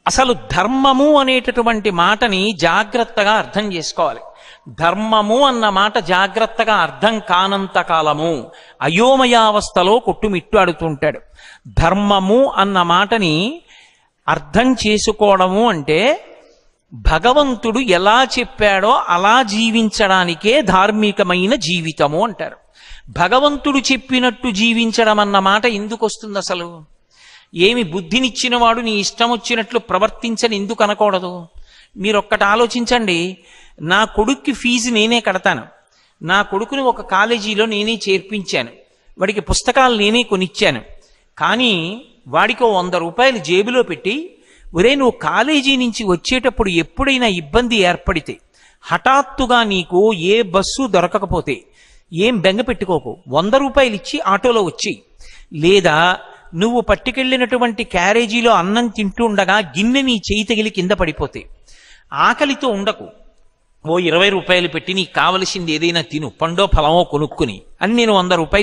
అసలు ధర్మము అనేటటువంటి మాటని జాగ్రత్తగా అర్థం చేసుకోవాలి. ధర్మము అన్న మాట జాగ్రత్తగా అర్థం కానంత కాలము అయోమయావస్థలో కొట్టుమిట్టాడుతుంటాడు. ధర్మము అన్న మాటని అర్థం చేసుకోవడము అంటే భగవంతుడు ఎలా చెప్పాడో అలా జీవించడానికే ధార్మికమైన జీవితము అంటారు. భగవంతుడు చెప్పినట్టు జీవించడం అన్న మాట ఎందుకు వస్తుంది అసలు? ఏమి బుద్ధినిచ్చిన వాడు నీ ఇష్టం వచ్చినట్లు ప్రవర్తించని ఎందుకు అనకూడదు? మీరొక్కటి ఆలోచించండి. నా కొడుక్కి ఫీజు నేనే కడతాను, నా కొడుకుని ఒక కాలేజీలో నేనే చేర్పించాను, వాడికి పుస్తకాలు నేనే కొనిచ్చాను, కానీ వాడికి 100 రూపాయలు జేబులో పెట్టి, ఒరే నువ్వు కాలేజీ నుంచి వచ్చేటప్పుడు ఎప్పుడైనా ఇబ్బంది ఏర్పడితే, హఠాత్తుగా నీకు ఏ బస్సు దొరకకపోతే ఏం బెంగ పెట్టుకోకు, 100 రూపాయలు ఇచ్చి ఆటోలో వచ్చి, లేదా నువ్వు పట్టుకెళ్ళినటువంటి క్యారేజీలో అన్నం తింటూ ఉండగా గిన్నె నీ చేయి తగిలి కింద పడిపోతే ఆకలితో ఉండకు, ఓ 20 రూపాయలు పెట్టి నీకు కావలసింది ఏదైనా తిను, పండో ఫలమో కొనుక్కుని అని నేను 100 రూపాయలు